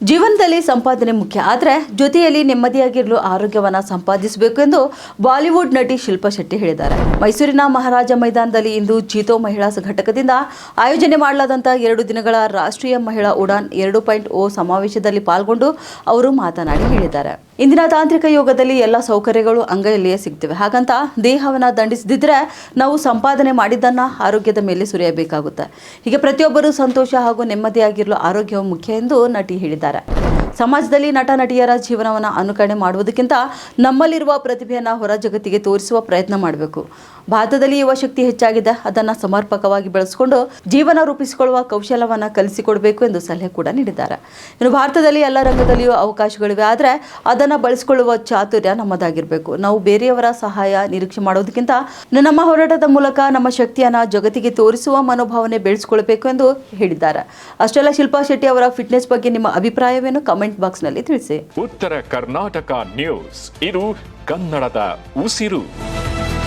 ಜೀವನದಲ್ಲಿ ಸಂಪಾದನೆ ಮುಖ್ಯ, ಆದರೆ ಜೊತೆಯಲ್ಲಿ ನೆಮ್ಮದಿಯಾಗಿರಲು ಆರೋಗ್ಯವನ್ನು ಸಂಪಾದಿಸಬೇಕು ಎಂದು ಬಾಲಿವುಡ್ ನಟಿ ಶಿಲ್ಪಾ ಶೆಟ್ಟಿ ಹೇಳಿದ್ದಾರೆ. ಮೈಸೂರಿನ ಮಹಾರಾಜ ಮೈದಾನದಲ್ಲಿ ಇಂದು ಜೀತೋ ಮಹಿಳಾ ಘಟಕದಿಂದ ಆಯೋಜನೆ ಮಾಡಲಾದಂಥ 2 ದಿನಗಳ ರಾಷ್ಟ್ರೀಯ ಮಹಿಳಾ ಉಡಾನ್ 2.0 ಸಮಾವೇಶದಲ್ಲಿ ಪಾಲ್ಗೊಂಡು ಅವರು ಮಾತನಾಡಿ ಹೇಳಿದ್ದಾರೆ. ಇಂದಿನ ತಾಂತ್ರಿಕ ಯುಗದಲ್ಲಿ ಎಲ್ಲ ಸೌಕರ್ಯಗಳು ಅಂಗೈಯಲ್ಲಿಯೇ ಸಿಗ್ತವೆ. ಹಾಗಂತ ದೇಹವನ್ನು ದಂಡಿಸದಿದ್ದರೆ ನಾವು ಸಂಪಾದನೆ ಮಾಡಿದ್ದನ್ನು ಆರೋಗ್ಯದ ಮೇಲೆ ಸುರಿಯಬೇಕಾಗುತ್ತೆ. ಹೀಗೆ ಪ್ರತಿಯೊಬ್ಬರೂ ಸಂತೋಷ ಹಾಗೂ ನೆಮ್ಮದಿಯಾಗಿರಲು ಆರೋಗ್ಯವು ಮುಖ್ಯ ಎಂದು ನಟಿ ಹೇಳಿದ್ದಾರೆ. ಸಮಾಜದಲ್ಲಿ ನಟ ನಟಿಯರ ಜೀವನವನ್ನು ಅನುಕರಣೆ ಮಾಡುವುದಕ್ಕಿಂತ ನಮ್ಮಲ್ಲಿರುವ ಪ್ರತಿಭೆಯನ್ನು ಹೊರ ಜಗತ್ತಿಗೆ ತೋರಿಸುವ ಪ್ರಯತ್ನ ಮಾಡಬೇಕು. ಭಾರತದಲ್ಲಿ ಯುವ ಶಕ್ತಿ ಹೆಚ್ಚಾಗಿದೆ, ಅದನ್ನು ಸಮರ್ಪಕವಾಗಿ ಬೆಳೆಸಿಕೊಂಡು ಜೀವನ ರೂಪಿಸಿಕೊಳ್ಳುವ ಕೌಶಲ್ಯವನ್ನು ಕಲಿಸಿಕೊಡಬೇಕು ಎಂದು ಸಲಹೆ ಕೂಡ ನೀಡಿದ್ದಾರೆ. ಇನ್ನು ಭಾರತದಲ್ಲಿ ಎಲ್ಲ ರಂಗದಲ್ಲಿಯೂ ಅವಕಾಶಗಳಿವೆ, ಆದರೆ ಅದನ್ನು ಬಳಸಿಕೊಳ್ಳುವ ಚಾತುರ್ಯ ನಮ್ಮದಾಗಿರಬೇಕು. ನಾವು ಬೇರೆಯವರ ಸಹಾಯ ನಿರೀಕ್ಷೆ ಮಾಡೋದಕ್ಕಿಂತ ನಮ್ಮ ಹೋರಾಟದ ಮೂಲಕ ನಮ್ಮ ಶಕ್ತಿಯನ್ನು ಜಗತ್ತಿಗೆ ತೋರಿಸುವ ಮನೋಭಾವನೆ ಬೆಳೆಸಿಕೊಳ್ಳಬೇಕು ಎಂದು ಹೇಳಿದ್ದಾರೆ. ಅಷ್ಟೆಲ್ಲ ಶಿಲ್ಪಾ ಶೆಟ್ಟಿ ಅವರ ಫಿಟ್ನೆಸ್ ಬಗ್ಗೆ ನಿಮ್ಮ ಅಭಿಪ್ರಾಯವೇನು? ಕಮೆಂಟ್ ಬಾಕ್ಸ್ನಲ್ಲಿ ತಿಳಿಸಿ. ಉತ್ತರ ಕರ್ನಾಟಕ ನ್ಯೂಸ್, ಇದು ಕನ್ನಡದ ಉಸಿರು.